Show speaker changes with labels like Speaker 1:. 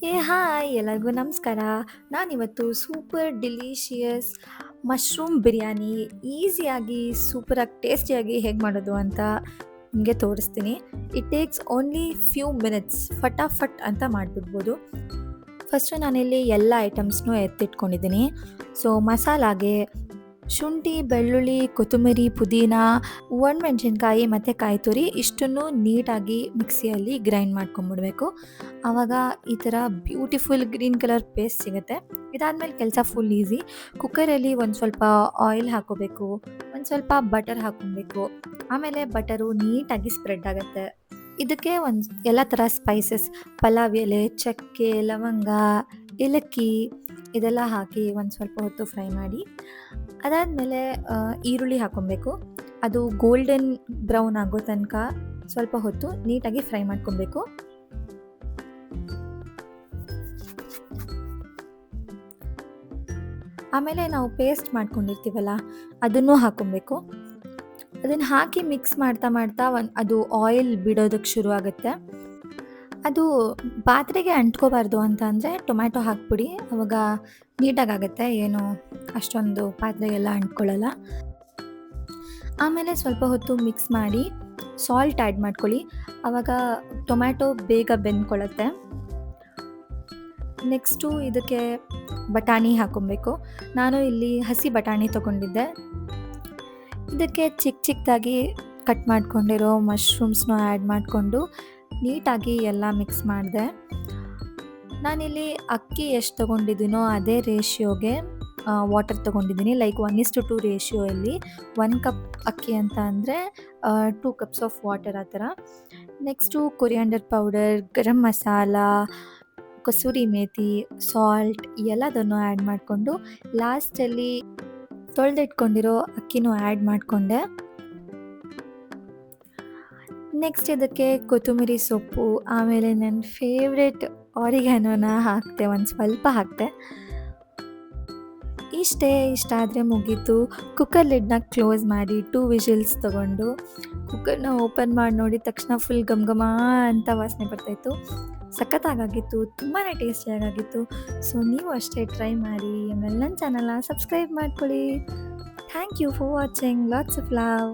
Speaker 1: Hi ಎಲ್ಲರಿಗೂ ನಮಸ್ಕಾರ. ನಾನಿವತ್ತು ಸೂಪರ್ ಡಿಲೀಷಿಯಸ್ ಮಶ್ರೂಮ್ ಬಿರಿಯಾನಿ ಈಸಿಯಾಗಿ ಸೂಪರಾಗಿ ಟೇಸ್ಟಿಯಾಗಿ ಹೇಗೆ ಮಾಡೋದು ಅಂತ ನಿಮಗೆ ತೋರಿಸ್ತೀನಿ. It takes only few minutes, ಫಟಾಫಟ್ ಅಂತ ಮಾಡಿಬಿಡ್ಬೋದು. ಫಸ್ಟು ನಾನಿಲ್ಲಿ ಎಲ್ಲ ಐಟಮ್ಸ್ನೂ ಎತ್ತಿಟ್ಕೊಂಡಿದ್ದೀನಿ. ಸೊ ಮಸಾಲಾಗೆ ಶುಂಠಿ, ಬೆಳ್ಳುಳ್ಳಿ, ಕೊತ್ತಂಬರಿ, ಪುದೀನ, ಒಣಮೆಣ್ಸಿನ್ಕಾಯಿ ಮತ್ತು ಕಾಯಿ ತುರಿ ಇಷ್ಟನ್ನು ನೀಟಾಗಿ ಮಿಕ್ಸಿಯಲ್ಲಿ ಗ್ರೈಂಡ್ ಮಾಡ್ಕೊಂಬಿಡ್ಬೇಕು. ಆವಾಗ ಈ ಥರ ಬ್ಯೂಟಿಫುಲ್ ಗ್ರೀನ್ ಕಲರ್ ಪೇಸ್ಟ್ ಸಿಗುತ್ತೆ. ಇದಾದಮೇಲೆ ಕೆಲಸ ಫುಲ್ ಈಸಿ. ಕುಕ್ಕರಲ್ಲಿ ಒಂದು ಸ್ವಲ್ಪ ಆಯಿಲ್ ಹಾಕ್ಕೋಬೇಕು, ಒಂದು ಸ್ವಲ್ಪ ಬಟರ್ ಹಾಕ್ಕೊಬೇಕು. ಆಮೇಲೆ ಬಟರು ನೀಟಾಗಿ ಸ್ಪ್ರೆಡ್ ಆಗುತ್ತೆ. ಇದಕ್ಕೆ ಒಂದು ಎಲ್ಲ ಥರ ಸ್ಪೈಸಸ್, ಪಲಾವ್ ಎಲೆ, ಚಕ್ಕೆ, ಲವಂಗ, ಏಲಕ್ಕಿ ಇದೆಲ್ಲ ಹಾಕಿ ಒಂದು ಸ್ವಲ್ಪ ಹೊತ್ತು ಫ್ರೈ ಮಾಡಿ. ಅದಾದಮೇಲೆ ಈರುಳ್ಳಿ ಹಾಕ್ಕೊಬೇಕು. ಅದು ಗೋಲ್ಡನ್ ಬ್ರೌನ್ ಆಗೋ ತನಕ ಸ್ವಲ್ಪ ಹೊತ್ತು ನೀಟಾಗಿ ಫ್ರೈ ಮಾಡ್ಕೊಬೇಕು. ಆಮೇಲೆ ನಾವು ಪೇಸ್ಟ್ ಮಾಡ್ಕೊಂಡಿರ್ತೀವಲ್ಲ ಅದನ್ನು ಹಾಕ್ಕೊಬೇಕು. ಅದನ್ನು ಹಾಕಿ ಮಿಕ್ಸ್ ಮಾಡ್ತಾ ಮಾಡ್ತಾ ಅದು ಆಯಿಲ್ ಬಿಡೋದಕ್ಕೆ ಶುರು ಆಗುತ್ತೆ. ಅದು ಪಾತ್ರೆಗೆ ಅಂಟ್ಕೋಬಾರ್ದು ಅಂತ ಅಂದರೆ ಟೊಮ್ಯಾಟೊ ಹಾಕ್ಬಿಡಿ, ಆವಾಗ ನೀಟಾಗುತ್ತೆ, ಏನು ಅಷ್ಟೊಂದು ಪಾತ್ರೆಗೆಲ್ಲ ಅಂಟ್ಕೊಳ್ಳಲ್ಲ. ಆಮೇಲೆ ಸ್ವಲ್ಪ ಹೊತ್ತು ಮಿಕ್ಸ್ ಮಾಡಿ ಸಾಲ್ಟ್ ಆ್ಯಡ್ ಮಾಡ್ಕೊಳ್ಳಿ, ಆವಾಗ ಟೊಮ್ಯಾಟೊ ಬೇಗ ಬೆಂದ್ಕೊಳ್ಳುತ್ತೆ. ನೆಕ್ಸ್ಟು ಇದಕ್ಕೆ ಬಟಾಣಿ ಹಾಕ್ಕೊಬೇಕು. ನಾನು ಇಲ್ಲಿ ಹಸಿ ಬಟಾಣಿ ತೊಗೊಂಡಿದ್ದೆ. ಇದಕ್ಕೆ ಚಿಕ್ಕದಾಗಿ ಕಟ್ ಮಾಡ್ಕೊಂಡಿರೋ ಮಶ್ರೂಮ್ಸ್ನ ಆ್ಯಡ್ ಮಾಡಿಕೊಂಡು ನೀಟಾಗಿ ಎಲ್ಲ ಮಿಕ್ಸ್ ಮಾಡಿದೆ. ನಾನಿಲ್ಲಿ ಅಕ್ಕಿ ಎಷ್ಟು ತೊಗೊಂಡಿದ್ದೀನೋ ಅದೇ ರೇಷಿಯೋಗೆ ವಾಟರ್ ತೊಗೊಂಡಿದ್ದೀನಿ. ಲೈಕ್ 1:2 ರೇಷಿಯೋಯಲ್ಲಿ 1 ಕಪ್ ಅಕ್ಕಿ ಅಂತ ಅಂದರೆ 2 ಕಪ್ಸ್ ಆಫ್ ವಾಟರ್ ಆ ಥರ. Next coriander powder, garam masala, kasuri methi, salt ಎಲ್ಲದನ್ನು ಆ್ಯಡ್ ಮಾಡಿಕೊಂಡು ಲಾಸ್ಟಲ್ಲಿ ತೊಳೆದಿಟ್ಕೊಂಡಿರೋ ಅಕ್ಕಿನೂ ಆ್ಯಡ್ ಮಾಡಿಕೊಂಡೆ. ನೆಕ್ಸ್ಟ್ ಇದಕ್ಕೆ ಕೊತ್ತಂಬರಿ ಸೊಪ್ಪು, ಆಮೇಲೆ ನನ್ನ ಫೇವ್ರೆಟ್ ಆರಿಗ್ಯಾನೋನ ಹಾಕಿದೆ, ಒಂದು ಸ್ವಲ್ಪ ಹಾಕಿದೆ. ಇಷ್ಟಾದರೆ ಮುಗೀತು. ಕುಕ್ಕರ್ ಲಿಡ್ನ ಕ್ಲೋಸ್ ಮಾಡಿ 2 ವಿಷಿಲ್ಸ್ ತೊಗೊಂಡು ಕುಕ್ಕರ್ನ ಓಪನ್ ಮಾಡಿ ನೋಡಿದ ತಕ್ಷಣ ಫುಲ್ ಘಮ ಘಮ ಅಂತ ವಾಸನೆ ಬರ್ತಾಯಿತ್ತು. ಸಖತ್ತಾಗಿತ್ತು, ತುಂಬಾ ಟೇಸ್ಟಿಯಾಗಿತ್ತು. ಸೊ ನೀವು ಅಷ್ಟೇ ಟ್ರೈ ಮಾಡಿ. ಆಮೇಲೆ ನನ್ನ ಚಾನಲ್ನ ಸಬ್ಸ್ಕ್ರೈಬ್ ಮಾಡ್ಕೊಳ್ಳಿ. Thank you for watching. Lots of love.